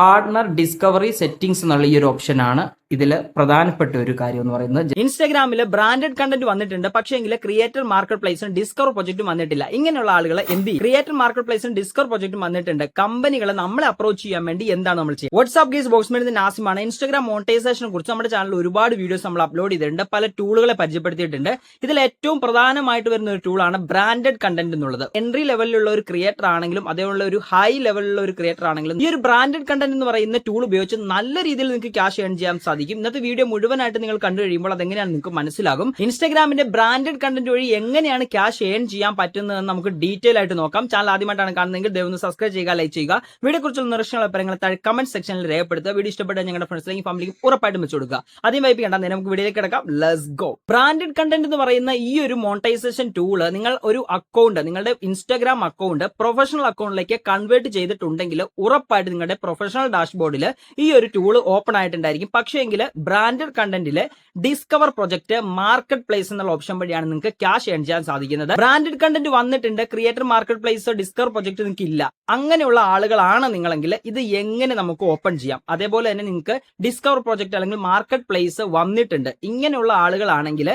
Partner discovery settings എന്നുള്ള ഈ ഒരു ഓപ്ഷനാണ് ഇതിൽ പ്രധാനപ്പെട്ട ഒരു കാര്യം എന്ന് പറയുന്നത്. ഇൻസ്റ്റാഗ്രാമിൽ ബ്രാൻഡഡ് കണ്ടന്റ് വന്നിട്ടുണ്ട്, പക്ഷേ എങ്കിൽ ക്രിയേറ്റർ മാർക്കറ്റ് പ്ലേസും ഡിസ്കവർ പ്രൊജക്റ്റും വന്നിട്ടില്ല. ഇങ്ങനെയുള്ള ആളുകളെ എന്ത് ചെയ്യും? ക്രിയേറ്റർ മാർക്കറ്റ് പ്ലേസും ഡിസ്കവർ പ്രൊജക്റ്റും വന്നിട്ടുണ്ട്, കമ്പനികളെ നമ്മളെ അപ്രോച്ച് ചെയ്യാൻ വേണ്ടി എന്താണ് നമ്മൾ ചെയ്യുക? വാട്സ്ആപ്പ് ഗേസ് ബോക്സ്മെന്റ് നാസിമാണ്. ഇൻസ്റ്റാഗ്രാം മോണിറ്റൈസേഷനെ കുറിച്ച് നമ്മുടെ ചാനലിൽ ഒരുപാട് വീഡിയോസ് നമ്മൾ അപ്ലോഡ് ചെയ്തിട്ടുണ്ട്, പല ടൂളുകളെ പരിചയപ്പെടുത്തിയിട്ടുണ്ട്. ഇതിൽ ഏറ്റവും പ്രധാനമായിട്ട് വരുന്ന ഒരു ടൂളാണ് ബ്രാൻഡഡ് കണ്ടന്റ് എന്നുള്ളത്. എൻട്രി ലെവലിലുള്ള ഒരു ക്രിയേറ്റർ ആണെങ്കിലും അതേപോലെ ഒരു ഹൈ ലെവലിലുള്ള ഒരു ക്രിയേറ്റർ ആണെങ്കിലും ഈ ഒരു ബ്രാൻഡഡ് കണ്ടന്റ് എന്ന് പറയുന്ന ടൂൾ ഉപയോഗിച്ച് നല്ല രീതിയിൽ നിങ്ങൾക്ക് ക്യാഷ് ഏൺ ചെയ്യാൻ സാധിക്കും. ഇന്നത്തെ വീഡിയോ മുഴുവനായിട്ട് നിങ്ങൾ കണ്ടു കഴിയുമ്പോൾ അതെങ്ങനെയാണ് നിങ്ങൾക്ക് മനസ്സിലാകും. ഇൻസ്റ്റാഗ്രാമിന്റെ ബ്രാൻഡഡ് കണ്ടന്റ് വഴി എങ്ങനെയാണ് ക്യാഷ് ഏൺ ചെയ്യാൻ പറ്റുന്നതെന്ന് നമുക്ക് ഡീറ്റെയിൽ ആയിട്ട് നോക്കാം. ചാനൽ ആദ്യമായിട്ടാണ് കാണുന്നതെങ്കിൽ ദയവ് സബ്സ്ക്രൈബ് ചെയ്യുക, ലൈക്ക് ചെയ്യുക. വീഡിയോ കുറിച്ചുള്ള നിർദ്ദേശങ്ങൾ അഭിപ്രായങ്ങൾ താഴെ കമന്റ് സെക്ഷനിൽ രേഖപ്പെടുത്തുക. വീഡിയോ ഇഷ്ടപ്പെട്ടാൽ ഞങ്ങളുടെ ഫ്രണ്ട്സിലേക്കും ഫാമിലിക്കും ഉറപ്പായിട്ടും വെച്ചു കൊടുക്കുക. ആദ്യം വൈപ്പിക്കണ്ട, നമുക്ക് വീഡിയോയിലേക്ക് കിടക്കാം. Let's go. ബ്രാൻഡഡ് കണ്ടന്റ് എന്ന് പറയുന്ന ഈ ഒരു മോണിറ്റൈസേഷൻ ടൂള് നിങ്ങൾ ഒരു അക്കൗണ്ട്, നിങ്ങളുടെ ഇൻസ്റ്റാഗ്രാം അക്കൗണ്ട് പ്രൊഫഷണൽ അക്കൗണ്ടിലേക്ക് കൺവേർട്ട് ചെയ്തിട്ടുണ്ടെങ്കിൽ ഉറപ്പായിട്ട് നിങ്ങളുടെ പ്രൊഫഷണൽ ഡാഷ്ബോർഡിൽ ഈ ഒരു ടൂള് ഓപ്പൺ ആയിട്ടുണ്ടായിരിക്കും. പക്ഷേ എങ്കിൽ ബ്രാൻഡഡ് കണ്ടന്റിലെ ഡിസ്കവർ പ്രൊജക്ട് മാർക്കറ്റ് പ്ലേസ് എന്നുള്ള ഓപ്ഷൻ വഴിയാണ് നിങ്ങൾക്ക് ക്യാഷ് ഏൺ ചെയ്യാൻ സാധിക്കുന്നത്. ബ്രാൻഡഡ് കണ്ടന്റ് വന്നിട്ടുണ്ട്, creator market place discover project നിങ്ങൾക്ക് ഇല്ല. അങ്ങനെയുള്ള ആളുകളാണ് നിങ്ങളെങ്കിൽ ഇത് എങ്ങനെ നമുക്ക് ഓപ്പൺ ചെയ്യാം? അതേപോലെ തന്നെ നിങ്ങൾക്ക് ഡിസ്കവർ പ്രൊജക്ട് അല്ലെങ്കിൽ മാർക്കറ്റ് പ്ലേസ് വന്നിട്ടുണ്ട്. ഇങ്ങനെയുള്ള ആളുകളാണെങ്കിൽ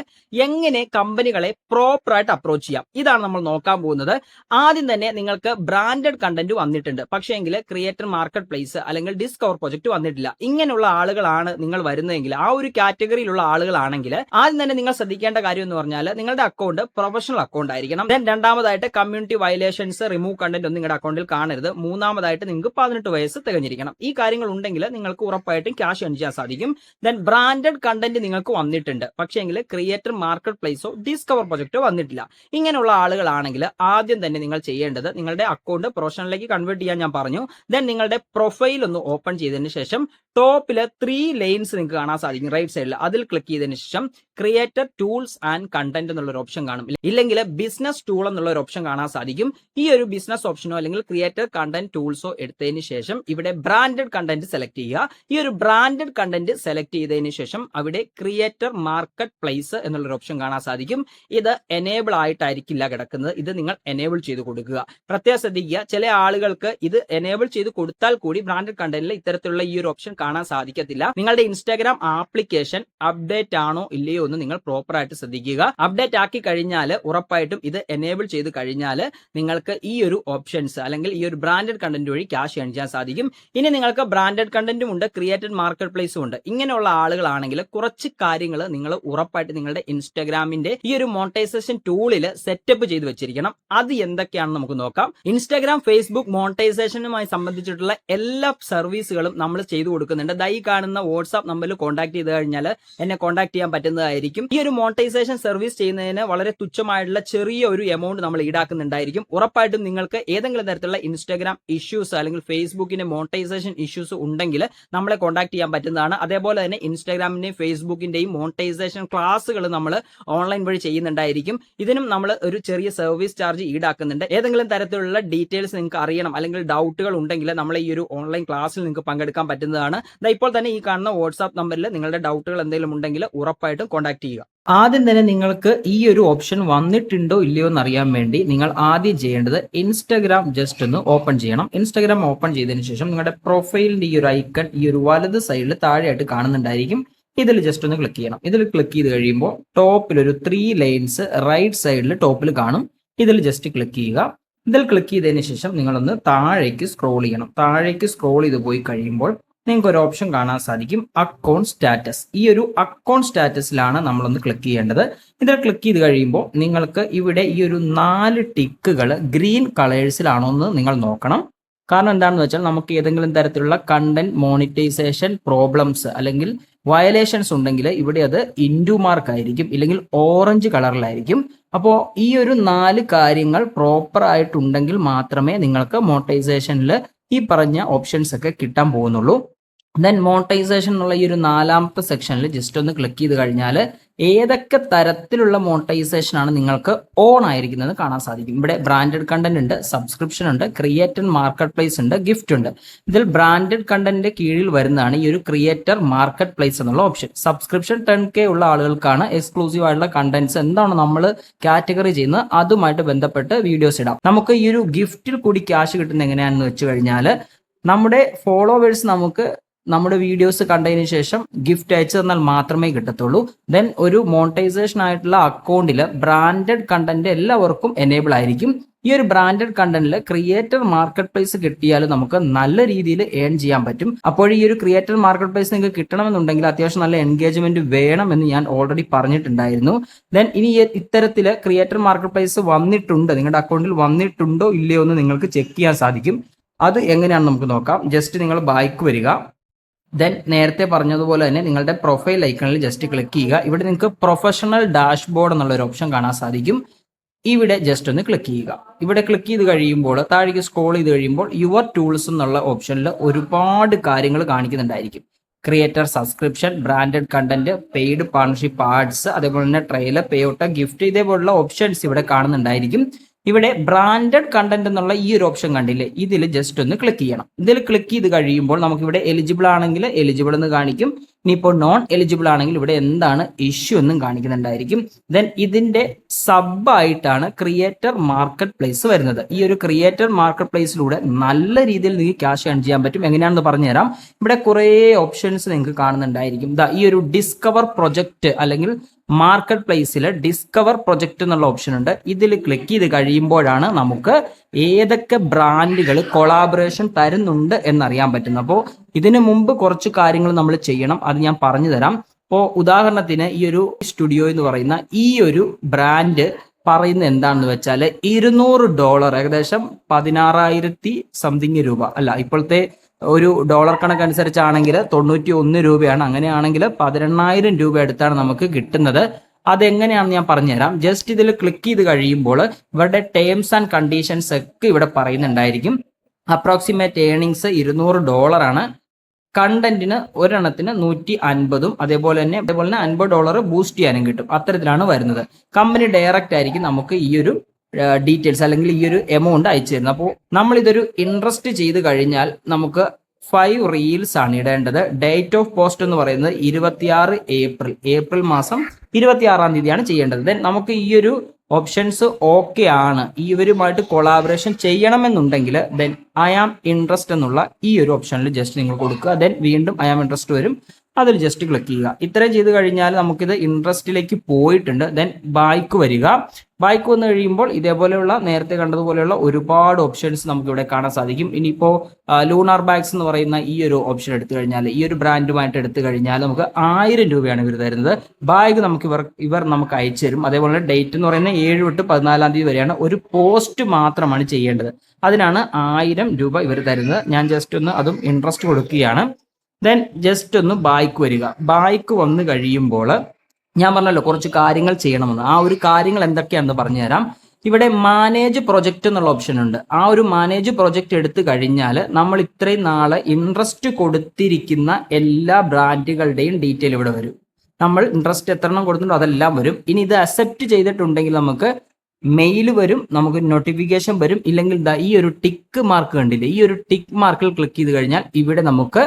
എങ്ങനെ കമ്പനികളെ പ്രോപ്പറായിട്ട് അപ്രോച്ച് ചെയ്യാം? ഇതാണ് നമ്മൾ നോക്കാൻ പോകുന്നത്. ആദ്യം തന്നെ നിങ്ങൾക്ക് ബ്രാൻഡഡ് കണ്ടന്റ് വന്നിട്ടുണ്ട്, പക്ഷേ എങ്കിൽ ക്രിയേറ്റർ മാർക്കറ്റ് പ്ലേസ് അല്ലെങ്കിൽ ഡിസ്കവർ പ്രൊജക്ട് വന്നിട്ടില്ല. ഇങ്ങനെയുള്ള ആളുകളാണ് നിങ്ങൾ വരുന്നതെങ്കിൽ, ആ ഒരു കാറ്റഗറിയിലുള്ള ആളുകളാണെങ്കിൽ ആദ്യം തന്നെ നിങ്ങൾ ശ്രദ്ധിക്കേണ്ട കാര്യം എന്ന് പറഞ്ഞാൽ നിങ്ങളുടെ അക്കൗണ്ട് പ്രൊഫഷണൽ അക്കൗണ്ട് ആയിരിക്കണം. രണ്ടാമതായിട്ട് കമ്മ്യൂണിറ്റി വയലേഷൻസ്, റിമൂവ് കണ്ടന്റ് ഒന്നും നിങ്ങളുടെ അക്കൗണ്ടിൽ കാണരുത്. മൂന്നാമതായിട്ട് നിങ്ങൾക്ക് 18 വയസ്സ് തികഞ്ഞിരിക്കണം. ഈ കാര്യങ്ങൾ ഉണ്ടെങ്കിൽ നിങ്ങൾക്ക് ഉറപ്പായിട്ടും ക്യാഷ് ഏൺ ചെയ്യാൻ സാധിക്കും. ബ്രാൻഡഡ് കണ്ടന്റ് നിങ്ങൾക്ക് വന്നിട്ടുണ്ട്, പക്ഷേ എങ്കിൽ ക്രിയേറ്റർ മാർക്കറ്റ് പ്ലേസോ ഡിസ്കവർ പ്രൊജക്റ്റോ വന്നിട്ടില്ല. ഇങ്ങനെയുള്ള ആളുകളാണെങ്കിൽ ആദ്യം തന്നെ നിങ്ങൾ ചെയ്യേണ്ടത് നിങ്ങളുടെ അക്കൗണ്ട് പ്രൊഫഷണലിലേക്ക് കൺവേർട്ട് ചെയ്യാൻ ഞാൻ പറഞ്ഞു. നിങ്ങളുടെ പ്രൊഫൈൽ ഒന്ന് ഓപ്പൺ ചെയ്തതിന് ശേഷം ടോപ്പില് 3 ലൈൻസ് നിങ്ങൾക്ക് കാണാൻ സാധിക്കും റൈറ്റ് സൈഡിൽ. അതിൽ ക്ലിക്ക് ചെയ്തതിന് ശേഷം ക്രിയേറ്റർ ടൂൾസ് ആൻഡ് കണ്ടന്റ് എന്നുള്ള ഒരു ഓപ്ഷൻ കാണും, ഇല്ലെങ്കിൽ ബിസിനസ് ടൂൾ എന്നുള്ള ഒരു ഓപ്ഷൻ കാണാൻ സാധിക്കും. ഈ ഒരു ബിസിനസ് ഓപ്ഷനോ അല്ലെങ്കിൽ ക്രിയേറ്റർ കണ്ടന്റ് ടൂൾസോ എടുത്തതിന് ശേഷം ഇവിടെ ബ്രാൻഡഡ് കണ്ടന്റ് സെലക്ട് ചെയ്യുക. ഈ ഒരു ബ്രാൻഡഡ് കണ്ടന്റ് സെലക്ട് ചെയ്തതിന് ശേഷം അവിടെ ക്രിയേറ്റർ മാർക്കറ്റ് പ്ലേസ് എന്നുള്ള ഒരു ഓപ്ഷൻ കാണാൻ സാധിക്കും. ഇത് എനേബിൾ ആയിട്ടായിരിക്കില്ല കിടക്കുന്നത്, ഇത് നിങ്ങൾ എനേബിൾ ചെയ്ത് കൊടുക്കുക. പ്രത്യേകം ശ്രദ്ധിക്കുക, ചില ആളുകൾക്ക് ഇത് എനേബിൾ ചെയ്ത് കൊടുത്താൽ കൂടി ബ്രാൻഡഡ് കണ്ടന്റിൽ ഇത്തരത്തിലുള്ള ഈ ഒരു ഓപ്ഷൻ കാണാൻ സാധിക്കത്തില്ല. നിങ്ങളുടെ ഇൻസ്റ്റാഗ്രാം ആപ്ലിക്കേഷൻ അപ്ഡേറ്റ് ആണോ ഇല്ലയോ എന്ന് നിങ്ങൾ പ്രോപ്പർ ആയിട്ട് ശ്രദ്ധിക്കുക. അപ്ഡേറ്റ് ആക്കി കഴിഞ്ഞാൽ ഉറപ്പായിട്ടും ഇത് എനേബിൾ ചെയ്ത് കഴിഞ്ഞാൽ നിങ്ങൾക്ക് ഈ ഒരു ഓപ്ഷൻസ് അല്ലെങ്കിൽ ഈ ഒരു ബ്രാൻഡഡ് കണ്ടന്റ് വഴി ക്യാഷ് ഏൺ ചെയ്യാൻ സാധിക്കും. ഇനി നിങ്ങൾക്ക് ബ്രാൻഡഡ് കണ്ടന്റും ഉണ്ട്, ക്രിയേറ്റഡ് മാർക്കറ്റ് പ്ലേസും ഉണ്ട്. ഇങ്ങനെയുള്ള ആളുകളാണെങ്കിൽ കുറച്ച് കാര്യങ്ങൾ നിങ്ങൾ ഉറപ്പായിട്ട് നിങ്ങളുടെ ഇൻസ്റ്റാഗ്രാമിന്റെ ഈ ഒരു മോണിറ്റൈസേഷൻ ടൂളിൽ സെറ്റപ്പ് ചെയ്ത് വെച്ചിരിക്കണം. അത് എന്തൊക്കെയാണെന്ന് നമുക്ക് നോക്കാം. ഇൻസ്റ്റാഗ്രാം, ഫേസ്ബുക്ക് മോണിറ്റൈസേഷനുമായി സംബന്ധിച്ചിട്ടുള്ള എല്ലാ സർവീസുകളും നമ്മൾ ചെയ്തു കൊടുക്കുന്നുണ്ട്. ഈ കാണുന്ന വാട്സ്ആപ്പ് നമ്പറിൽ കോൺടാക്ട് ചെയ്ത് കഴിഞ്ഞാൽ എന്നെ കോൺടാക്ട് ചെയ്യാൻ പറ്റുന്നതായിരിക്കും. ഈ ഒരു മോണിറ്റൈസേഷൻ സർവീസ് ചെയ്യുന്നതിന് വളരെ തുച്ഛമായിട്ടുള്ള ചെറിയ ഒരു എമൗണ്ട് നമ്മൾ ഈടാക്കുന്നുണ്ടായിരിക്കും. ഉറപ്പായിട്ടും നിങ്ങൾക്ക് ഏതെങ്കിലും തരത്തിലുള്ള ഇൻസ്റ്റാഗ്രാം ഇഷ്യൂസ് അല്ലെങ്കിൽ ഫേസ്ബുക്കിന്റെ മോണിറ്റൈസേഷൻ ഇഷ്യൂസ് ഉണ്ടെങ്കിൽ നമ്മളെ കോൺടാക്ട് ചെയ്യാൻ പറ്റുന്നതാണ്. അതേപോലെ തന്നെ ഇൻസ്റ്റാഗ്രാമിന്റെയും ഫേസ്ബുക്കിന്റെയും മോണിറ്റൈസേഷൻ ക്ലാസ്സുകൾ നമ്മൾ ഓൺലൈൻ വഴി ചെയ്യുന്നുണ്ടായിരിക്കും. ഇതിനും നമ്മൾ ഒരു ചെറിയ സർവീസ് ചാർജ് ഈടാക്കുന്നുണ്ട്. ഏതെങ്കിലും തരത്തിലുള്ള ഡീറ്റെയിൽസ് നിങ്ങൾക്ക് അറിയണം അല്ലെങ്കിൽ ഡൗട്ടുകൾ ഉണ്ടെങ്കിൽ നമ്മളെ ഈ ഒരു ഓൺലൈൻ ക്ലാസ്സിൽ നിങ്ങൾക്ക് പങ്കെടുക്കാൻ പറ്റുന്നതാണ്. ഇപ്പോൾ തന്നെ ഈ കാണുന്ന വാട്സ്ആപ്പ് നമ്പറിൽ നിങ്ങളുടെ ഡൗട്ടുകൾ എന്തെങ്കിലും ഉണ്ടെങ്കിൽ ഉറപ്പായിട്ടും കോൺടാക്ട് ചെയ്യുക. ആദ്യം തന്നെ നിങ്ങൾക്ക് ഈ ഒരു ഓപ്ഷൻ വന്നിട്ടുണ്ടോ ഇല്ലയോ എന്ന് അറിയാൻ വേണ്ടി നിങ്ങൾ ആദ്യം ചെയ്യേണ്ടത് ഇൻസ്റ്റാഗ്രാം ജസ്റ്റ് ഒന്ന് ഓപ്പൺ ചെയ്യണം. ഇൻസ്റ്റാഗ്രാം ഓപ്പൺ ചെയ്തതിന് ശേഷം നിങ്ങളുടെ പ്രൊഫൈലിന്റെ ഈ ഒരു ഐക്കൺ ഈ ഒരു വലത് സൈഡിൽ താഴെയായിട്ട് കാണുന്നുണ്ടായിരിക്കും. ഇതിൽ ജസ്റ്റ് ഒന്ന് ക്ലിക്ക് ചെയ്യണം. ഇതിൽ ക്ലിക്ക് ചെയ്ത് കഴിയുമ്പോൾ ടോപ്പിൽ ഒരു 3 ലൈൻസ് റൈറ്റ് സൈഡിൽ ടോപ്പിൽ കാണും. ഇതിൽ ജസ്റ്റ് ക്ലിക്ക് ചെയ്യുക. ഇതിൽ ക്ലിക്ക് ചെയ്തതിന് ശേഷം നിങ്ങളൊന്ന് താഴേക്ക് സ്ക്രോൾ ചെയ്യണം. താഴേക്ക് സ്ക്രോൾ ചെയ്ത് പോയി കഴിയുമ്പോൾ നിങ്ങൾക്ക് ഒരു ഓപ്ഷൻ കാണാൻ സാധിക്കും, അക്കൗണ്ട് സ്റ്റാറ്റസ്. ഈ ഒരു അക്കൗണ്ട് സ്റ്റാറ്റസിലാണ് നമ്മളൊന്ന് ക്ലിക്ക് ചെയ്യേണ്ടത്. ഇതിൽ ക്ലിക്ക് ചെയ്ത് കഴിയുമ്പോൾ നിങ്ങൾക്ക് ഇവിടെ ഈ ഒരു 4 ടിക്കുകൾ ഗ്രീൻ കളേഴ്സിലാണോ എന്ന് നിങ്ങൾ നോക്കണം. കാരണം എന്താണെന്ന് വെച്ചാൽ നമുക്ക് ഏതെങ്കിലും തരത്തിലുള്ള കണ്ടന്റ് മോണിറ്റൈസേഷൻ പ്രോബ്ലംസ് അല്ലെങ്കിൽ വയലേഷൻസ് ഉണ്ടെങ്കിൽ ഇവിടെ അത് ഇൻഡു മാർക്ക് ആയിരിക്കും, ഇല്ലെങ്കിൽ ഓറഞ്ച് കളറിലായിരിക്കും. അപ്പോൾ ഈ ഒരു 4 കാര്യങ്ങൾ പ്രോപ്പർ ആയിട്ടുണ്ടെങ്കിൽ മാത്രമേ നിങ്ങൾക്ക് മോണിറ്റൈസേഷനിൽ ഈ പറഞ്ഞ ഓപ്ഷൻസ് ഒക്കെ കിട്ടാൻ പോകുന്നുള്ളൂ. മോണിറ്റൈസേഷൻ എന്നുള്ള ഈ ഒരു 4ാമത്തെ സെക്ഷനിൽ ജസ്റ്റ് ഒന്ന് ക്ലിക്ക് ചെയ്ത് കഴിഞ്ഞാൽ ഏതൊക്കെ തരത്തിലുള്ള മോണിറ്റൈസേഷൻ ആണ് നിങ്ങൾക്ക് ഓൺ ആയിരിക്കുന്നത് കാണാൻ സാധിക്കും. ഇവിടെ ബ്രാൻഡഡ് കണ്ടന്റ് ഉണ്ട്, സബ്സ്ക്രിപ്ഷൻ ഉണ്ട്, ക്രിയേറ്റർ മാർക്കറ്റ് പ്ലേസ് ഉണ്ട്, ഗിഫ്റ്റ് ഉണ്ട്. ഇതിൽ ബ്രാൻഡഡ് കണ്ടന്റിന്റെ കീഴിൽ വരുന്നതാണ് ഈ ഒരു ക്രിയേറ്റർ മാർക്കറ്റ് പ്ലേസ് എന്നുള്ള ഓപ്ഷൻ. സബ്സ്ക്രിപ്ഷൻ 10K ഉള്ള ആളുകൾക്കാണ് എക്സ്ക്ലൂസീവ് ആയിട്ടുള്ള കണ്ടന്റ്സ് എന്താണ് നമ്മൾ കാറ്റഗറി ചെയ്യുന്നത് അതുമായിട്ട് ബന്ധപ്പെട്ട് വീഡിയോസ് ഇടാം. നമുക്ക് ഈ ഒരു ഗിഫ്റ്റിൽ കൂടി ക്യാഷ് കിട്ടുന്നത് എങ്ങനെയാണെന്ന് വെച്ച് കഴിഞ്ഞാൽ നമ്മുടെ ഫോളോവേഴ്സ് നമുക്ക് നമ്മുടെ വീഡിയോസ് കണ്ടതിന് ശേഷം ഗിഫ്റ്റ് അയച്ചു തന്നാൽ മാത്രമേ കിട്ടത്തുള്ളൂ. ദെൻ ഒരു മോണിറ്റൈസേഷൻ ആയിട്ടുള്ള അക്കൗണ്ടിൽ ബ്രാൻഡഡ് കണ്ടന്റ് എല്ലാവർക്കും എനേബിൾ ആയിരിക്കും. ഈ ഒരു ബ്രാൻഡഡ് കണ്ടന്റിൽ ക്രിയേറ്റർ മാർക്കറ്റ് പ്ലേസ് കിട്ടിയാൽ നമുക്ക് നല്ല രീതിയിൽ ഏൺ ചെയ്യാൻ പറ്റും. അപ്പോൾ ഈ ഒരു ക്രിയേറ്റർ മാർക്കറ്റ് പ്ലേസ് നിങ്ങൾക്ക് കിട്ടണമെന്നുണ്ടെങ്കിൽ അത്യാവശ്യം നല്ല എൻഗേജ്മെന്റ് വേണമെന്ന് ഞാൻ ഓൾറെഡി പറഞ്ഞിട്ടുണ്ടായിരുന്നു. ദെൻ ഇനി ഇത്തരത്തിൽ ക്രിയേറ്റർ മാർക്കറ്റ് പ്ലേസ് വന്നിട്ടുണ്ട്, നിങ്ങളുടെ അക്കൗണ്ടിൽ വന്നിട്ടുണ്ടോ ഇല്ലയോ എന്ന് നിങ്ങൾക്ക് ചെക്ക് ചെയ്യാൻ സാധിക്കും. അത് എങ്ങനെയാണെന്ന് നമുക്ക് നോക്കാം. ജസ്റ്റ് നിങ്ങൾ ബാക്ക് വരിക. ദെൻ നേരത്തെ പറഞ്ഞതുപോലെ തന്നെ നിങ്ങളുടെ പ്രൊഫൈൽ ഐക്കണിൽ ജസ്റ്റ് ക്ലിക്ക് ചെയ്യുക. ഇവിടെ നിങ്ങൾക്ക് പ്രൊഫഷണൽ ഡാഷ്ബോർഡ് എന്നുള്ള ഒരു ഓപ്ഷൻ കാണാൻ സാധിക്കും. ഇവിടെ ജസ്റ്റ് ഒന്ന് ക്ലിക്ക് ചെയ്യുക. ഇവിടെ ക്ലിക്ക് ചെയ്ത് കഴിയുമ്പോൾ താഴേക്ക് സ്ക്രോൾ ചെയ്ത് കഴിയുമ്പോൾ യുവർ ടൂൾസ് എന്നുള്ള ഓപ്ഷനിൽ ഒരുപാട് കാര്യങ്ങൾ കാണിക്കുന്നുണ്ടായിരിക്കും. Creator subscription, branded content, paid partnership ads, അതേപോലെ തന്നെ ട്രെയിലർ, പേഔട്ട്, ഗിഫ്റ്റ്, ഇതേപോലുള്ള ഓപ്ഷൻസ് ഇവിടെ കാണുന്നുണ്ടായിരിക്കും. ഇവിടെ ബ്രാൻഡഡ് കണ്ടന്റ് എന്നുള്ള ഈ ഒരു ഓപ്ഷൻ കണ്ടില്ലേ, ഇതിൽ ജസ്റ്റ് ഒന്ന് ക്ലിക്ക് ചെയ്യണം. ഇതിൽ ക്ലിക്ക് ചെയ്ത് കഴിയുമ്പോൾ നമുക്ക് ഇവിടെ എലിജിബിൾ ആണെങ്കിൽ എലിജിബിൾ എന്ന് കാണിക്കും. ഇനിയിപ്പോൾ നോൺ എലിജിബിൾ ആണെങ്കിൽ ഇവിടെ എന്താണ് ഇഷ്യൂ എന്നും കാണിക്കുന്നുണ്ടായിരിക്കും. ദെൻ ഇതിന്റെ സബ് ആയിട്ടാണ് ക്രിയേറ്റർ മാർക്കറ്റ് പ്ലേസ് വരുന്നത്. ഈ ഒരു ക്രിയേറ്റർ മാർക്കറ്റ് പ്ലേസിലൂടെ നല്ല രീതിയിൽ നിങ്ങൾക്ക് ക്യാഷ് ഏൺ ചെയ്യാൻ പറ്റും. എങ്ങനെയാണെന്ന് പറഞ്ഞുതരാം. ഇവിടെ കുറേ ഓപ്ഷൻസ് നിങ്ങൾക്ക് കാണുന്നുണ്ടായിരിക്കും. ഈ ഒരു ഡിസ്കവർ പ്രൊജക്ട് അല്ലെങ്കിൽ മാർക്കറ്റ് പ്ലേസിൽ ഡിസ്കവർ പ്രൊജക്ട് എന്നുള്ള ഓപ്ഷൻ ഉണ്ട്. ഇതിൽ ക്ലിക്ക് ചെയ്ത് കഴിയുമ്പോഴാണ് നമുക്ക് ഏതൊക്കെ ബ്രാൻഡുകൾ കൊളാബറേഷൻ തരുന്നുണ്ട് എന്നറിയാൻ പറ്റുന്നത്. അപ്പോൾ ഇതിനു മുമ്പ് കുറച്ച് കാര്യങ്ങൾ നമ്മൾ ചെയ്യണം, അത് ഞാൻ പറഞ്ഞു തരാം. ഇപ്പോൾ ഉദാഹരണത്തിന് ഈ ഒരു സ്റ്റുഡിയോ എന്ന് പറയുന്ന ഈ ഒരു ബ്രാൻഡ് പറയുന്നത് എന്താണെന്ന് വെച്ചാൽ $200, ഏകദേശം 16,000 സംതിങ് രൂപ, അല്ല ഇപ്പോഴത്തെ ഒരു ഡോളർ കണക്കനുസരിച്ചാണെങ്കിൽ 91 രൂപയാണ്. അങ്ങനെയാണെങ്കിൽ 18,000 രൂപ അടുത്താണ് നമുക്ക് കിട്ടുന്നത്. അതെങ്ങനെയാണെന്ന് ഞാൻ പറഞ്ഞുതരാം. ജസ്റ്റ് ഇതിൽ ക്ലിക്ക് ചെയ്ത് കഴിയുമ്പോൾ ഇവരുടെ ടേംസ് ആൻഡ് കണ്ടീഷൻസ് ഒക്കെ ഇവിടെ പറയുന്നുണ്ടായിരിക്കും. അപ്രോക്സിമേറ്റ് ഏണിങ്സ് $200 ആണ്. കണ്ടന്റിന് ഒരെണ്ണത്തിന് 150, അതേപോലെ തന്നെ $50 ബൂസ്റ്റ് ചെയ്യാനും കിട്ടും. അത്തരത്തിലാണ് വരുന്നത്. കമ്പനി ഡയറക്റ്റ് ആയിരിക്കും നമുക്ക് ഈ ഒരു ഡീറ്റെയിൽസ് അല്ലെങ്കിൽ ഈ ഒരു എമൗണ്ട് അയച്ചു തരുന്നത്. അപ്പോൾ നമ്മൾ ഇതൊരു ഇൻട്രസ്റ്റ് ചെയ്ത് കഴിഞ്ഞാൽ നമുക്ക് 5 റീൽസ് ആണ് ഇടേണ്ടത്. ഡേറ്റ് ഓഫ് പോസ്റ്റ് എന്ന് പറയുന്നത് 26 ഏപ്രിൽ മാസം 26-ാം തീയതിയാണ് ചെയ്യേണ്ടത്. ദെൻ നമുക്ക് ഈ ഒരു ഓപ്ഷൻസ് ഓക്കെ ആണ്, ഇവരുമായിട്ട് കൊളാബറേഷൻ ചെയ്യണമെന്നുണ്ടെങ്കിൽ ദെൻ ഐ ആം ഇൻട്രസ്റ്റ് എന്നുള്ള ഈ ഒരു ഓപ്ഷനിൽ ജസ്റ്റ് നിങ്ങൾ കൊടുക്കുക. ദെൻ വീണ്ടും ഐ ആം ഇൻട്രസ്റ്റ് വരും, അതിൽ ജസ്റ്റ് ക്ലിക്ക് ചെയ്യുക. ഇത്രയും ചെയ്ത് കഴിഞ്ഞാൽ നമുക്കിത് ഇൻട്രസ്റ്റിലേക്ക് പോയിട്ടുണ്ട്. ദെൻ ബാക്ക് വരിക. ബാക്ക് വന്നു കഴിയുമ്പോൾ ഇതേപോലെയുള്ള നേരത്തെ കണ്ടതുപോലെയുള്ള ഒരുപാട് ഓപ്ഷൻസ് നമുക്ക് ഇവിടെ കാണാൻ സാധിക്കും. ഇനിയിപ്പോൾ ലൂണാർ ബാഗ്സ് എന്ന് പറയുന്ന ഈ ഒരു ഓപ്ഷൻ എടുത്തു കഴിഞ്ഞാൽ, ഈ ഒരു ബ്രാൻഡുമായിട്ട് എടുത്തു കഴിഞ്ഞാൽ നമുക്ക് 1000 രൂപയാണ് ഇവർ തരുന്നത്. ബാഗ് നമുക്ക് ഇവർ നമുക്ക് അയച്ചു തരും. അതേപോലെ ഡേറ്റ് എന്ന് പറയുന്നത് 7 തൊട്ട് 14-ാം തീയതി വരെയാണ്. ഒരു പോസ്റ്റ് മാത്രമാണ് ചെയ്യേണ്ടത്, അതിനാണ് 1000 രൂപ ഇവർ തരുന്നത്. ഞാൻ ജസ്റ്റ് ഒന്ന് അതും ഇൻട്രസ്റ്റ് കൊടുക്കുകയാണ്. ദെൻ ജസ്റ്റ് ഒന്ന് ബാക്ക് വരിക. ബാക്ക് വന്നു കഴിയുമ്പോൾ ഞാൻ പറഞ്ഞല്ലോ കുറച്ച് കാര്യങ്ങൾ ചെയ്യണമെന്ന്. ആ ഒരു കാര്യങ്ങൾ എന്തൊക്കെയാണെന്ന് പറഞ്ഞുതരാം. ഇവിടെ മാനേജ് പ്രൊജക്റ്റ് എന്നുള്ള ഓപ്ഷൻ ഉണ്ട്. ആ ഒരു മാനേജ് പ്രൊജക്റ്റ് എടുത്തു കഴിഞ്ഞാൽ നമ്മൾ ഇത്രയും നാളെ ഇൻട്രസ്റ്റ് കൊടുത്തിരിക്കുന്ന എല്ലാ ബ്രാൻഡുകളുടെയും ഡീറ്റെയിൽ ഇവിടെ വരും. നമ്മൾ ഇൻട്രസ്റ്റ് എത്ര എണ്ണം കൊടുത്തിട്ടുണ്ടോ അതെല്ലാം വരും. ഇനി ഇത് അക്സെപ്റ്റ് ചെയ്തിട്ടുണ്ടെങ്കിൽ നമുക്ക് മെയിൽ വരും, നമുക്ക് നോട്ടിഫിക്കേഷൻ വരും. ഇല്ലെങ്കിൽ ഈ ഒരു ടിക്ക് മാർക്ക് കണ്ടില്ലേ, ഈ ഒരു ടിക്ക് മാർക്കിൽ ക്ലിക്ക് ചെയ്ത് കഴിഞ്ഞാൽ ഇവിടെ നമുക്ക്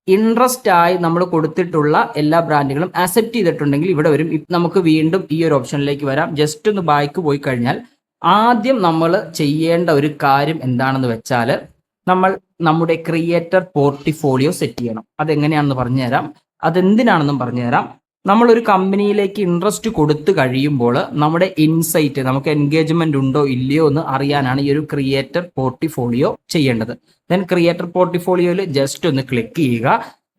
ഇൻട്രസ്റ്റ് ആയി നമ്മൾ കൊടുത്തിട്ടുള്ള എല്ലാ ബ്രാൻഡുകളും അക്സെപ്റ്റ് ചെയ്തിട്ടുണ്ടെങ്കിൽ ഇവിടെ വരും. നമുക്ക് വീണ്ടും ഈ ഒരു ഓപ്ഷനിലേക്ക് വരാം. ജസ്റ്റ് ഒന്ന് ബാക്ക് പോയി കഴിഞ്ഞാൽ ആദ്യം നമ്മൾ ചെയ്യേണ്ട ഒരു കാര്യം എന്താണെന്ന് വെച്ചാൽ നമ്മൾ നമ്മുടെ ക്രിയേറ്റർ പോർട്ട്ഫോളിയോ സെറ്റ് ചെയ്യണം. അതെങ്ങനെയാണെന്ന് പറഞ്ഞുതരാം, അതെന്തിനാണെന്നും പറഞ്ഞുതരാം. നമ്മളൊരു കമ്പനിയിലേക്ക് ഇൻട്രസ്റ്റ് കൊടുത്തു കഴിയുമ്പോൾ നമ്മുടെ ഇൻസൈറ്റ്, നമുക്ക് എൻഗേജ്മെന്റ് ഉണ്ടോ ഇല്ലയോ എന്ന് അറിയാനാണ് ഈ ഒരു ക്രിയേറ്റർ പോർട്ട്ഫോളിയോ ചെയ്യേണ്ടത്. ദെൻ ക്രിയേറ്റർ പോർട്ട്ഫോളിയോയിൽ ജസ്റ്റ് ഒന്ന് ക്ലിക്ക് ചെയ്യുക.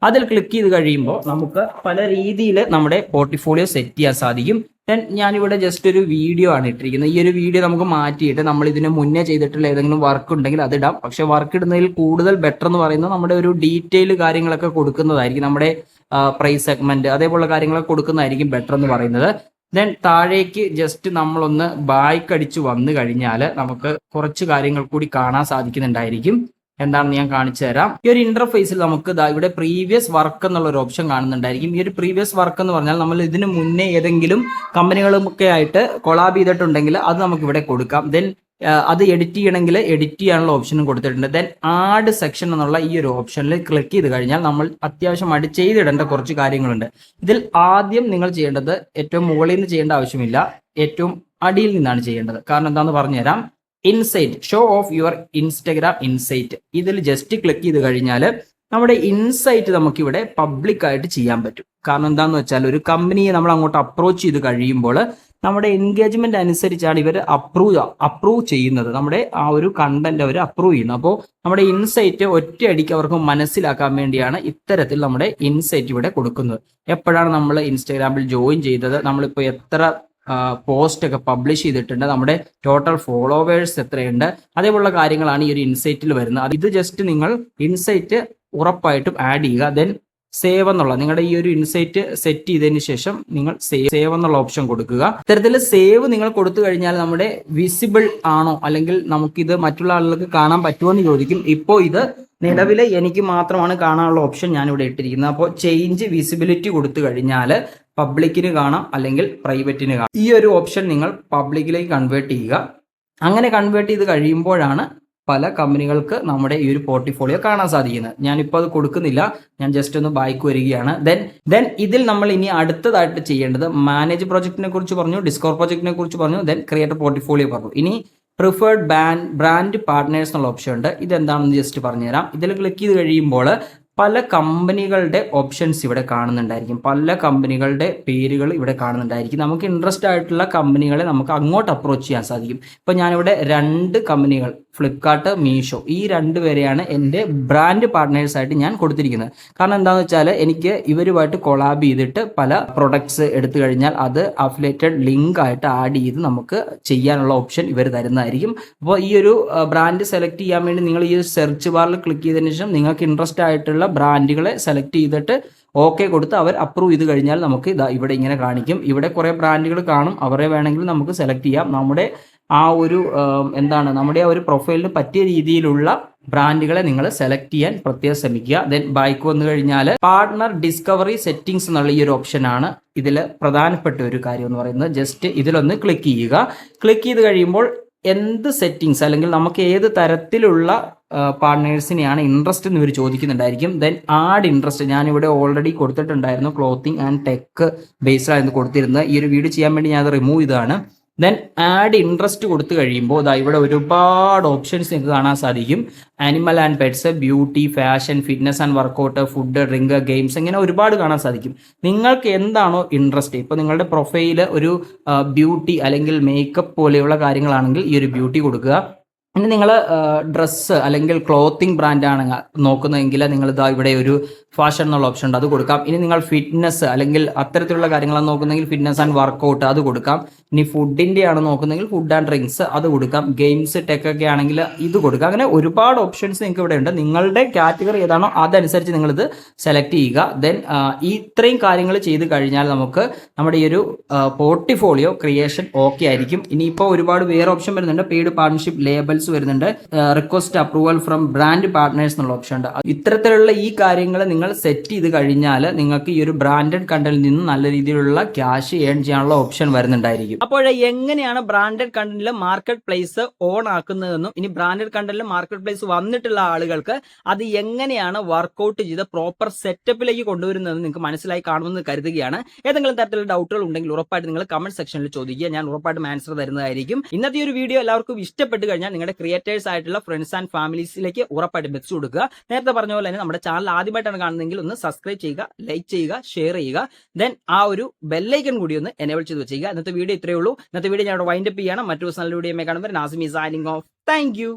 അതിൽ ക്ലിക്ക് ചെയ്ത് കഴിയുമ്പോൾ നമുക്ക് പല രീതിയിൽ നമ്മുടെ പോർട്ട്ഫോളിയോ സെറ്റ് ചെയ്യാൻ സാധിക്കും. ദെൻ ഞാനിവിടെ ജസ്റ്റ് ഒരു വീഡിയോ ആണ് ഇട്ടിരിക്കുന്നത്. ഈ ഒരു വീഡിയോ നമുക്ക് മാറ്റിയിട്ട് നമ്മൾ ഇതിന് മുന്നേ ചെയ്തിട്ടുള്ള ഏതെങ്കിലും വർക്ക് ഉണ്ടെങ്കിൽ അത് ഇടാം. പക്ഷെ വർക്ക് ഇടുന്നതിൽ കൂടുതൽ ബെറ്റർ എന്ന് പറയുന്നത് നമ്മുടെ ഒരു ഡീറ്റെയിൽ കാര്യങ്ങളൊക്കെ കൊടുക്കുന്നതായിരിക്കും. നമ്മുടെ പ്രൈസ് സെഗ്മെന്റ് അതേപോലുള്ള കാര്യങ്ങളൊക്കെ കൊടുക്കുന്നതായിരിക്കും ബെറ്റർ എന്ന് പറയുന്നത്. ദെൻ താഴേക്ക് ജസ്റ്റ് നമ്മളൊന്ന് ബാക്ക് അടിച്ച് വന്നു കഴിഞ്ഞാൽ നമുക്ക് കുറച്ച് കാര്യങ്ങൾ കൂടി കാണാൻ സാധിക്കുന്നുണ്ടായിരിക്കും. എന്താണെന്ന് ഞാൻ കാണിച്ചു തരാം. ഈ ഒരു ഇന്റർഫേസിൽ നമുക്ക് ഇവിടെ പ്രീവിയസ് വർക്ക് എന്നുള്ള ഒരു ഓപ്ഷൻ കാണുന്നുണ്ടായിരിക്കും. ഈ ഒരു പ്രീവിയസ് വർക്ക് എന്ന് പറഞ്ഞാൽ നമ്മൾ ഇതിന് മുന്നേ ഏതെങ്കിലും കമ്പനികളുമൊക്കെ ആയിട്ട് കൊളാബ് ചെയ്തിട്ടുണ്ടെങ്കിൽ അത് നമുക്ക് ഇവിടെ കൊടുക്കാം. ദെൻ അത് എഡിറ്റ് ചെയ്യണമെങ്കിൽ എഡിറ്റ് ചെയ്യാനുള്ള ഓപ്ഷനും കൊടുത്തിട്ടുണ്ട്. ദെൻ ആഡ് സെക്ഷൻ എന്നുള്ള ഈ ഒരു ഓപ്ഷനിൽ ക്ലിക്ക് ചെയ്ത് കഴിഞ്ഞാൽ നമ്മൾ അത്യാവശ്യമായിട്ട് ചെയ്തിടേണ്ട കുറച്ച് കാര്യങ്ങളുണ്ട്. ഇതിൽ ആദ്യം നിങ്ങൾ ചെയ്യേണ്ടത് ഏറ്റവും മുകളിൽ നിന്ന് ചെയ്യേണ്ട ആവശ്യമില്ല, ഏറ്റവും അടിയിൽ നിന്നാണ് ചെയ്യേണ്ടത്. കാരണം എന്താണെന്ന് പറഞ്ഞുതരാം. Insight, show of your Instagram insight. ഇതിൽ ജസ്റ്റ് ക്ലിക്ക് ചെയ്ത് കഴിഞ്ഞാൽ നമ്മുടെ ഇൻസൈറ്റ് നമുക്കിവിടെ പബ്ലിക് ആയിട്ട് ചെയ്യാൻ പറ്റും. കാരണം എന്താണെന്ന് വെച്ചാൽ ഒരു കമ്പനിയെ നമ്മൾ അങ്ങോട്ട് അപ്രോച്ച് ചെയ്ത് കഴിയുമ്പോൾ നമ്മുടെ എൻഗേജ്മെന്റ് അനുസരിച്ചാണ് ഇവർ അപ്രൂവ് ചെയ്യുന്നത്, നമ്മുടെ ആ ഒരു കണ്ടന്റ് അവർ അപ്രൂവ് ചെയ്യുന്നത്. അപ്പോൾ നമ്മുടെ ഇൻസൈറ്റ് ഒറ്റയടിക്ക് അവർക്ക് മനസ്സിലാക്കാൻ വേണ്ടിയാണ് ഇത്തരത്തിൽ നമ്മുടെ ഇൻസൈറ്റ് ഇവിടെ കൊടുക്കുന്നത്. എപ്പോഴാണ് നമ്മൾ ഇൻസ്റ്റാഗ്രാമിൽ ജോയിൻ ചെയ്തത്, നമ്മളിപ്പോൾ എത്ര പോസ്റ്റ് ഒക്കെ പബ്ലിഷ് ചെയ്തിട്ടുണ്ട്, നമ്മുടെ ടോട്ടൽ ഫോളോവേഴ്സ് എത്രയുണ്ട്, അതേപോലുള്ള കാര്യങ്ങളാണ് ഈ ഒരു ഇൻസൈറ്റിൽ വരുന്നത്. ഇത് ജസ്റ്റ് നിങ്ങൾ ഇൻസൈറ്റ് ഉറപ്പായിട്ടും ആഡ് ചെയ്യുക. ദെൻ സേവ് എന്നുള്ള നിങ്ങളുടെ ഈ ഒരു ഇൻസൈറ്റ് സെറ്റ് ചെയ്തതിന് ശേഷം നിങ്ങൾ സേവ് എന്നുള്ള ഓപ്ഷൻ കൊടുക്കുക. ഇത്തരത്തിൽ സേവ് നിങ്ങൾ കൊടുത്തു കഴിഞ്ഞാൽ നമ്മുടെ വിസിബിൾ ആണോ, അല്ലെങ്കിൽ നമുക്കിത് മറ്റുള്ള ആളുകൾക്ക് കാണാൻ പറ്റുമോ എന്ന് ചോദിക്കും. ഇപ്പോൾ ഇത് നിലവിലെ എനിക്ക് മാത്രമാണ് കാണാനുള്ള ഓപ്ഷൻ ഞാൻ ഇവിടെ ഇട്ടിരിക്കുന്നത്. അപ്പോൾ ചേഞ്ച് വിസിബിലിറ്റി കൊടുത്തു കഴിഞ്ഞാൽ പബ്ലിക്കിന് കാണാം അല്ലെങ്കിൽ പ്രൈവറ്റിന് കാണാം. ഈ ഒരു ഓപ്ഷൻ നിങ്ങൾ പബ്ലിക്കിലേക്ക് കൺവേർട്ട് ചെയ്യുക. അങ്ങനെ കൺവേർട്ട് ചെയ്ത് കഴിയുമ്പോഴാണ് പല കമ്പനികൾക്ക് നമ്മുടെ ഈ ഒരു പോർട്ട്ഫോളിയോ കാണാൻ സാധിക്കുന്നത്. ഞാനിപ്പോൾ അത് കൊടുക്കുന്നില്ല, ഞാൻ ജസ്റ്റ് ഒന്ന് ബാക്ക് വരികയാണ്. ദെൻ ഇതിൽ നമ്മൾ ഇനി അടുത്തതായിട്ട് ചെയ്യേണ്ടത് മാനേജ് പ്രോജക്റ്റിനെ കുറിച്ച് പറഞ്ഞു, ഡിസ്കവർ പ്രോജക്റ്റിനെ കുറിച്ച് പറഞ്ഞു, ദെൻ ക്രിയേറ്റ് പോർട്ട്ഫോളിയോ പറഞ്ഞു. ഇനി പ്രിഫേർഡ് ബ്രാൻഡ് പാർട്ട്നേഴ്സ് എന്നുള്ള ഓപ്ഷൻ ഉണ്ട്. ഇതെന്താണെന്ന് ജസ്റ്റ് പറഞ്ഞുതരാം. ഇതിൽ ക്ലിക്ക് ചെയ്ത് കഴിയുമ്പോൾ പല കമ്പനികളുടെ ഓപ്ഷൻസ് ഇവിടെ കാണുന്നുണ്ടായിരിക്കും, പല കമ്പനികളുടെ പേരുകൾ ഇവിടെ കാണുന്നുണ്ടായിരിക്കും. നമുക്ക് ഇൻട്രസ്റ്റ് ആയിട്ടുള്ള കമ്പനികളെ നമുക്ക് അങ്ങോട്ട് അപ്രോച്ച് ചെയ്യാൻ സാധിക്കും. ഇപ്പോൾ ഞാനിവിടെ 2 കമ്പനികൾ, ഫ്ലിപ്കാർട്ട്, മീഷോ, ഈ 2 പേരെയാണ് എൻ്റെ ബ്രാൻഡ് പാർട്ട്നേഴ്സ് ആയിട്ട് ഞാൻ കൊടുത്തിരിക്കുന്നത്. കാരണം എന്താണെന്ന് വെച്ചാൽ എനിക്ക് ഇവരുമായിട്ട് കൊളാബ് ചെയ്തിട്ട് പല പ്രൊഡക്ട്സ് എടുത്തു കഴിഞ്ഞാൽ അത് അഫിലിയേറ്റഡ് ലിങ്ക് ആയിട്ട് ആഡ് ചെയ്ത് നമുക്ക് ചെയ്യാനുള്ള ഓപ്ഷൻ ഇവർ തരുന്നതായിരിക്കും. അപ്പോൾ ഈ ഒരു ബ്രാൻഡ് സെലക്ട് ചെയ്യാൻ വേണ്ടി നിങ്ങൾ ഈ സെർച്ച് ബാറിൽ ക്ലിക്ക് ചെയ്തതിന് ശേഷം നിങ്ങൾക്ക് ഇൻട്രസ്റ്റ് ആയിട്ടുള്ള ബ്രാൻഡുകളെ സെലക്ട് ചെയ്തിട്ട് ഓക്കെ കൊടുത്ത് അവർ അപ്രൂവ് ചെയ്ത് കഴിഞ്ഞാൽ നമുക്ക് ഇതാ ഇവിടെ ഇങ്ങനെ കാണിക്കും. ഇവിടെ കുറേ ബ്രാൻഡുകൾ കാണും, അവരെ വേണമെങ്കിൽ നമുക്ക് സെലക്ട് ചെയ്യാം. നമ്മുടെ ആ ഒരു നമ്മുടെ ആ ഒരു പ്രൊഫൈലിന് പറ്റിയ രീതിയിലുള്ള ബ്രാൻഡുകളെ നിങ്ങൾ സെലക്ട് ചെയ്യാൻ പ്രത്യേകം ശ്രമിക്കുക. ദെൻ ബാക്ക് വന്നു കഴിഞ്ഞാൽ പാർട്ട്ണർ ഡിസ്കവറി സെറ്റിംഗ്സ് എന്നുള്ള ഈ ഒരു ഓപ്ഷനാണ് ഇതിൽ പ്രധാനപ്പെട്ട ഒരു കാര്യം എന്ന് പറയുന്നത്. ജസ്റ്റ് ഇതിലൊന്ന് ക്ലിക്ക് ചെയ്യുക. ക്ലിക്ക് ചെയ്ത് കഴിയുമ്പോൾ എന്ത് സെറ്റിംഗ്സ് അല്ലെങ്കിൽ നമുക്ക് ഏത് തരത്തിലുള്ള പാർട്ട്നേഴ്സിനെയാണ് ഇൻട്രസ്റ്റ് എന്ന് ഇവർ ചോദിക്കുന്നുണ്ടായിരിക്കും. ദെൻ ആഡ് ഇൻട്രസ്റ്റ് ഞാനിവിടെ ഓൾറെഡി കൊടുത്തിട്ടുണ്ടായിരുന്നു, ക്ലോത്തിങ് ആൻഡ് ടെക് ബേസ്ഡായിരുന്നു കൊടുത്തിരുന്നത്. ഈ ഒരു വീഡിയോ ചെയ്യാൻ വേണ്ടി ഞാൻ അത് റിമൂവ് ചെയ്തതാണ്. ദെൻ ആഡ് ഇൻട്രസ്റ്റ് കൊടുത്തു കഴിയുമ്പോൾ ഇതാ ഇവിടെ ഒരുപാട് ഓപ്ഷൻസ് നിങ്ങൾക്ക് കാണാൻ സാധിക്കും. Animal and pets, beauty, fashion, fitness and workout, food, drink, games, ഇങ്ങനെ ഒരുപാട് കാണാൻ സാധിക്കും. നിങ്ങൾക്ക് എന്താണോ ഇൻട്രസ്റ്റ്, ഇപ്പോൾ നിങ്ങളുടെ പ്രൊഫൈല് ഒരു ബ്യൂട്ടി അല്ലെങ്കിൽ മേക്കപ്പ് പോലെയുള്ള കാര്യങ്ങളാണെങ്കിൽ ഈ ഒരു ബ്യൂട്ടി കൊടുക്കുക. ഇനി നിങ്ങൾ ഡ്രസ്സ് അല്ലെങ്കിൽ ക്ലോത്തിങ് ബ്രാൻഡാണ് നോക്കുന്നതെങ്കിൽ നിങ്ങൾ ഇതാ ഇവിടെ ഒരു ഫാഷൻ എന്നുള്ള ഓപ്ഷൻ ഉണ്ട്, അത് കൊടുക്കാം. ഇനി നിങ്ങൾ ഫിറ്റ്നസ് അല്ലെങ്കിൽ അത്തരത്തിലുള്ള കാര്യങ്ങളാണ് നോക്കുന്നതെങ്കിൽ ഫിറ്റ്നസ് ആൻഡ് വർക്കൗട്ട് അത് കൊടുക്കാം. ഇനി ഫുഡിൻ്റെ ആണ് നോക്കുന്നതെങ്കിൽ ഫുഡ് ആൻഡ് ഡ്രിങ്ക്സ് അത് കൊടുക്കാം. ഗെയിംസ്, ടെക് ഒക്കെ ആണെങ്കിൽ ഇത് കൊടുക്കാം. അങ്ങനെ ഒരുപാട് ഓപ്ഷൻസ് നിങ്ങൾക്ക് ഇവിടെ ഉണ്ട്. നിങ്ങളുടെ കാറ്റഗറി ഏതാണോ അതനുസരിച്ച് നിങ്ങളിത് സെലക്ട് ചെയ്യുക. ദെൻ ഇത്രയും കാര്യങ്ങൾ ചെയ്ത് കഴിഞ്ഞാൽ നമുക്ക് നമ്മുടെ ഈ ഒരു പോർട്ട്ഫോളിയോ ക്രിയേഷൻ ഓക്കെ ആയിരിക്കും. ഇനിയിപ്പോൾ ഒരുപാട് വേറെ ഓപ്ഷൻ വരുന്നുണ്ട്. പെയ്ഡ് പാർട്ണർഷിപ്പ് ലേബൽസ് വരുന്നുണ്ട്, request approval from brand partners എന്നുള്ള ഓപ്ഷൻ ഉണ്ട്. ഇത്തരത്തിലുള്ള ഈ കാര്യങ്ങൾ നിങ്ങൾ സെറ്റ് ചെയ്ത് കഴിഞ്ഞാൽ നിങ്ങൾക്ക് ഈ ഒരു ബ്രാൻഡഡ് കണ്ടന്റിൽ നിന്ന് നല്ല രീതിയിലുള്ള ക്യാഷ് ഏൺ ചെയ്യാനുള്ള ഓപ്ഷൻ വരുന്നുണ്ടായിരിക്കും. അപ്പോൾ എങ്ങനെയാണ് ബ്രാൻഡഡ് കണ്ടന്റിൽ മാർക്കറ്റ് പ്ലേസ് ഓൺ ആക്കുന്നതെന്നും ഇനി ബ്രാൻഡഡ് കണ്ടന്റിൽ മാർക്കറ്റ് പ്ലേസ് വന്നിട്ടുള്ള ആളുകൾക്ക് അത് എങ്ങനെയാണ് വർക്ക്ഔട്ട് ചെയ്ത് പ്രോപ്പർ സെറ്റപ്പിലേക്ക് കൊണ്ടുവരുന്നതെന്ന് നിങ്ങൾക്ക് മനസ്സിലായി കാണുമെന്ന് കരുതുകയാണ്. ഏതെങ്കിലും തരത്തിലുള്ള ഡൗട്ടുകൾ ഉണ്ടെങ്കിൽ ഉറപ്പായിട്ട് നിങ്ങൾ കമന്റ് സെക്ഷനിൽ ചോദിക്കുക, ഞാൻ ഉറപ്പായിട്ടും ആൻസർ തരുന്നതായിരിക്കും. ഇന്നത്തെ ഒരു വീഡിയോ എല്ലാവർക്കും ഇഷ്ടപ്പെട്ട് കഴിഞ്ഞാൽ നിങ്ങളുടെ ക്രിയേറ്റേഴ്സ് ആയിട്ടുള്ള ഫ്രണ്ട്സ് ആൻഡ് ഫാമിലീസിലേക്ക് ഉറപ്പായിട്ടും എത്തിച്ചു കൊടുക്കുക. നേരത്തെ പറഞ്ഞ പോലെ തന്നെ നമ്മുടെ ചാനൽ ആദ്യമായിട്ടാണ് കാണുന്നതെങ്കിൽ ഒന്ന് സബ്സ്ക്രൈബ് ചെയ്യുക, ലൈക്ക് ചെയ്യുക, ഷെയർ ചെയ്യുക. ദെൻ ആ ഒരു ബെല്ലൈക്കൺ കൂടി ഒന്ന് എനേബിൾ ചെയ്ത് വെച്ചിരിക്കുക. ഇന്നത്തെ വീഡിയോ ഇത്രയേ ഉള്ളൂ. ഇന്നത്തെ വീഡിയോ ഞാൻ വൈൻഡപ്പ് ചെയ്യണം. മറ്റൊരു നല്ല വീഡിയോ കാണുമ്പോൾ Nasimi signing off. Thank you.